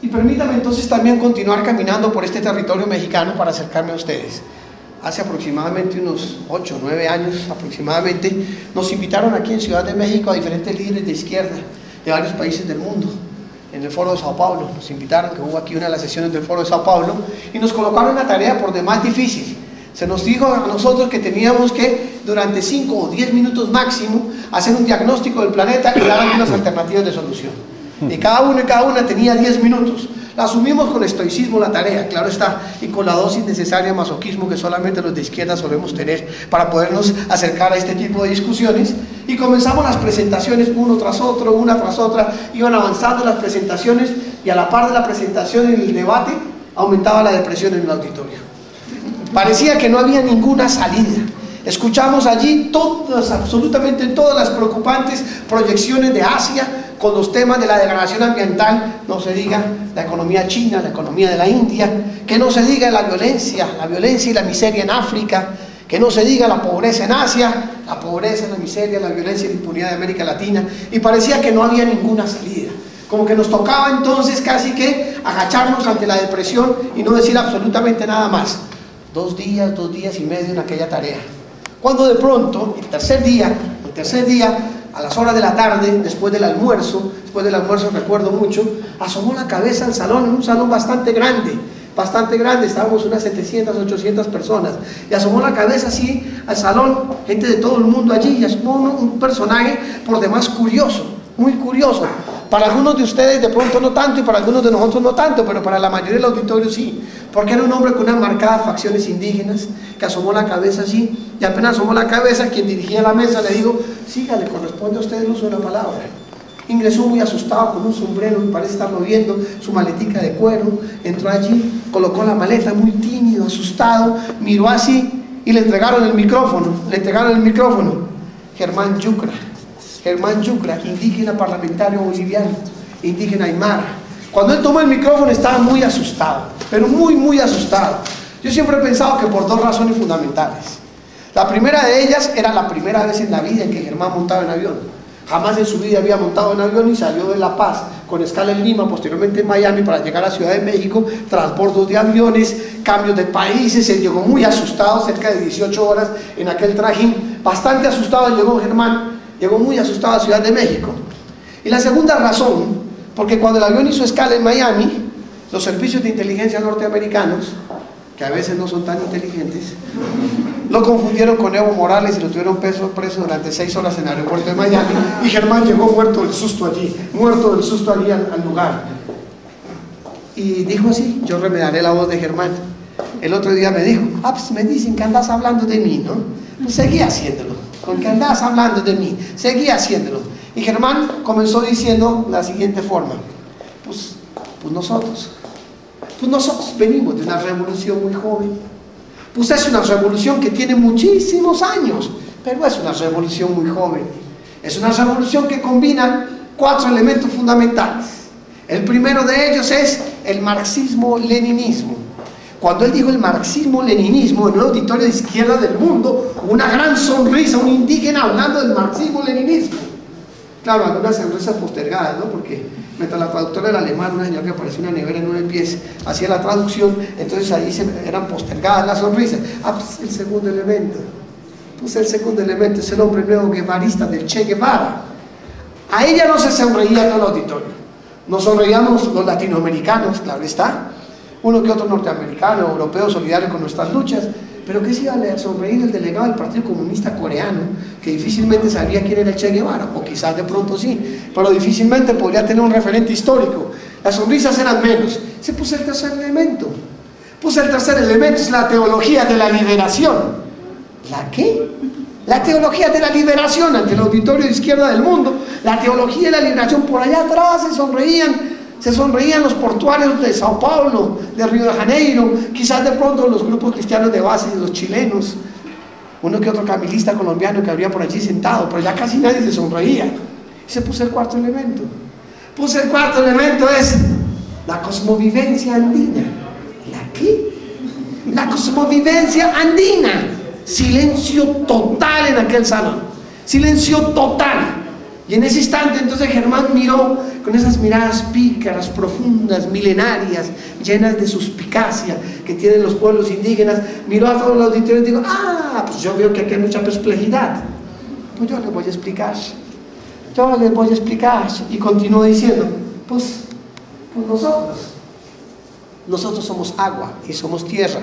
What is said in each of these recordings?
Y permítame entonces también continuar caminando por este territorio mexicano para acercarme a ustedes. Hace aproximadamente unos 8 o 9 años aproximadamente nos invitaron aquí en Ciudad de México a diferentes líderes de izquierda de varios países del mundo. En el Foro de Sao Paulo nos invitaron, que hubo aquí una de las sesiones del Foro de Sao Paulo, y nos colocaron una tarea por demás difícil. Se nos dijo a nosotros que teníamos que durante 5 o 10 minutos máximo hacer un diagnóstico del planeta y dar algunas alternativas de solución. Y cada uno y cada una tenía 10 minutos. La asumimos con estoicismo la tarea, claro está, y con la dosis necesaria de masoquismo que solamente los de izquierda solemos tener para podernos acercar a este tipo de discusiones. Y comenzamos las presentaciones uno tras otro, una tras otra, iban avanzando las presentaciones y a la par de la presentación y el debate aumentaba la depresión en el auditorio. Parecía que no había ninguna salida. Escuchamos allí todas, absolutamente todas las preocupantes proyecciones de Asia con los temas de la degradación ambiental, no se diga la economía china, la economía de la India, que no se diga la violencia y la miseria en África, que no se diga la pobreza en Asia, la pobreza, la miseria, la violencia y la impunidad de América Latina, y parecía que no había ninguna salida. Como que nos tocaba entonces casi que agacharnos ante la depresión y no decir absolutamente nada más. 2 días y medio en aquella tarea. Cuando de pronto, el tercer día, a las horas de la tarde, después del almuerzo recuerdo mucho, asomó la cabeza al salón, en un salón bastante grande, estábamos unas 700, 800 personas, y asomó la cabeza así al salón, gente de todo el mundo allí, y asomó un personaje por demás curioso, muy curioso. Para algunos de ustedes de pronto no tanto, y para algunos de nosotros no tanto, pero para la mayoría del auditorio sí, porque era un hombre con unas marcadas facciones indígenas, que asomó la cabeza así, y apenas asomó la cabeza, quien dirigía la mesa le dijo: siga, le corresponde a usted el uso de la palabra. Ingresó muy asustado con un sombrero, me parece estarlo viendo, su maletica de cuero, entró allí, colocó la maleta muy tímido, asustado, miró así, y le entregaron el micrófono, Germán Yucra, indígena parlamentario boliviano, indígena aymara. Cuando él tomó el micrófono estaba muy asustado, pero muy asustado. Yo siempre he pensado que por 2 razones fundamentales. La primera de ellas era la primera vez en la vida en que Germán montaba en avión. Jamás en su vida había montado en avión y salió de La Paz con escala en Lima, posteriormente en Miami para llegar a Ciudad de México, transbordos de aviones, cambios de países. Él llegó muy asustado, cerca de 18 horas en aquel trajín, bastante asustado llegó Germán. Llegó muy asustado a Ciudad de México. Y la segunda razón, porque cuando el avión hizo escala en Miami, los servicios de inteligencia norteamericanos, que a veces no son tan inteligentes, lo confundieron con Evo Morales y lo tuvieron preso durante 6 horas en el aeropuerto de Miami, y Germán llegó muerto del susto allí al lugar. Y dijo así, yo remedaré la voz de Germán. El otro día me dijo: pues me dicen que andas hablando de mí, ¿no? Pues seguí haciéndolo. Con que andabas hablando de mí, seguía haciéndolo. Y Germán comenzó diciendo la siguiente forma: pues nosotros venimos de una revolución muy joven. Pues es una revolución que tiene muchísimos años, pero es una revolución muy joven. Es una revolución que combina 4 elementos fundamentales. El primero de ellos es el marxismo-leninismo. Cuando él dijo el marxismo-leninismo en un auditorio de izquierda del mundo, una gran sonrisa, un indígena hablando del marxismo-leninismo. Claro, algunas sonrisas postergadas, ¿no? Porque mientras la traductora del alemán, una señora que apareció una nevera en 9 pies, hacía la traducción, entonces ahí eran postergadas las sonrisas. Pues el segundo elemento. Es el hombre nuevo guevarista del Che Guevara. A ella no se sonreía todo el auditorio. Nos sonreíamos los latinoamericanos, claro está. Uno que otro norteamericano, europeo, solidario con nuestras luchas, pero ¿qué se iba a sonreír el delegado del Partido Comunista Coreano, que difícilmente sabía quién era el Che Guevara? O quizás de pronto sí, pero difícilmente podría tener un referente histórico. Las sonrisas eran menos. Se puso el tercer elemento. El tercer elemento es la teología de la liberación. ¿La qué? La teología de la liberación ante el auditorio de izquierda del mundo. La teología de la liberación. Por allá atrás se sonreían los portuarios de Sao Paulo, de Río de Janeiro, quizás de pronto los grupos cristianos de base, los chilenos, uno que otro camilista colombiano que habría por allí sentado, pero ya casi nadie se sonreía. Y se puso el cuarto elemento. El cuarto elemento es la cosmovivencia andina. ¿La qué? La cosmovivencia andina. Silencio total en aquel salón. Silencio total. Y en ese instante entonces Germán miró con esas miradas pícaras, profundas, milenarias, llenas de suspicacia que tienen los pueblos indígenas, miró a todo el auditorio y dijo, pues yo veo que aquí hay mucha perplejidad. Pues yo les voy a explicar. Y continuó diciendo, pues nosotros somos agua y somos tierra,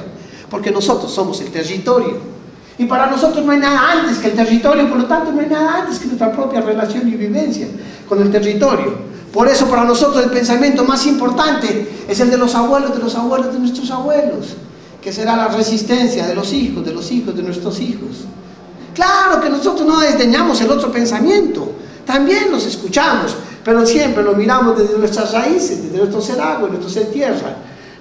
porque nosotros somos el territorio. Y para nosotros no hay nada antes que el territorio, por lo tanto no hay nada antes que nuestra propia relación y vivencia con el territorio. Por eso para nosotros el pensamiento más importante es el de los abuelos de nuestros abuelos, que será la resistencia de los hijos de nuestros hijos. Claro que nosotros no desdeñamos el otro pensamiento, también los escuchamos, pero siempre lo miramos desde nuestras raíces, desde nuestro ser agua, nuestro ser tierra.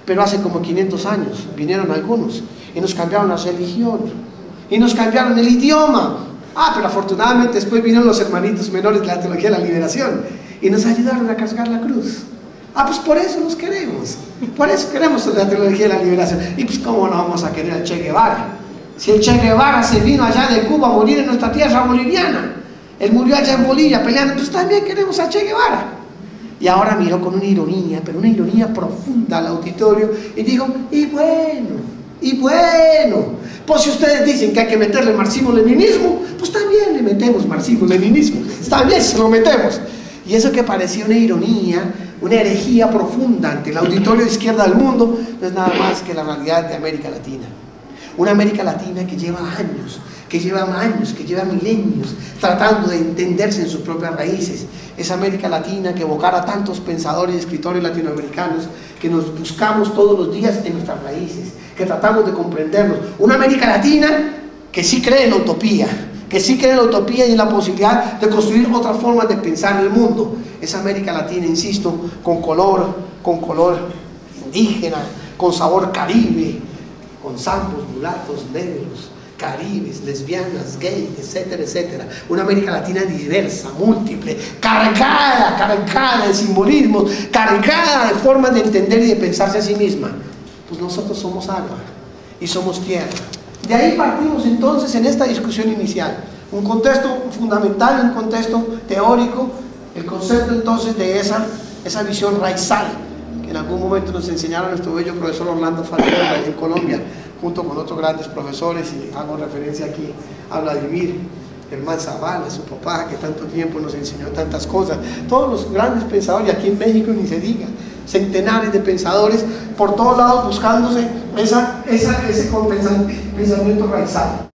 Pero hace como 500 años vinieron algunos y nos cambiaron la religión. Y nos cambiaron el idioma. Pero afortunadamente después vinieron los hermanitos menores de la teología de la liberación y nos ayudaron a cargar la cruz. Pues por eso los queremos. Por eso queremos la teología de la liberación. Y pues cómo no vamos a querer al Che Guevara. Si el Che Guevara se vino allá de Cuba a morir en nuestra tierra boliviana, él murió allá en Bolivia peleando, pues también queremos al Che Guevara. Y ahora miró con una ironía, pero una ironía profunda al auditorio y dijo, y bueno, pues si ustedes dicen que hay que meterle marxismo-leninismo, pues también le metemos marxismo-leninismo, también se lo metemos. Y eso que parecía una ironía, una herejía profunda ante el auditorio de izquierda del mundo, no es nada más que la realidad de América Latina. Una América Latina que lleva años, que lleva milenios tratando de entenderse en sus propias raíces. Esa América Latina que evocara a tantos pensadores y escritores latinoamericanos que nos buscamos todos los días en nuestras raíces, que tratamos de comprendernos. Una América Latina que sí cree en la utopía, y en la posibilidad de construir otras formas de pensar el mundo. Esa América Latina, insisto, con color indígena, con sabor caribe, con zambos, mulatos, negros, caribes, lesbianas, gays, etcétera, etcétera. Una América Latina diversa, múltiple, cargada de simbolismos, cargada de formas de entender y de pensarse a sí misma. Pues nosotros somos agua y somos tierra. De ahí partimos entonces en esta discusión inicial. Un contexto fundamental, un contexto teórico, el concepto entonces de esa visión raizal, que en algún momento nos enseñaron nuestro bello profesor Orlando Falcón en Colombia, junto con otros grandes profesores, y hago referencia aquí a Vladimir Germán Zavala, su papá, que tanto tiempo nos enseñó tantas cosas. Todos los grandes pensadores, y aquí en México ni se diga, centenares de pensadores por todos lados buscándose ese pensamiento raizal.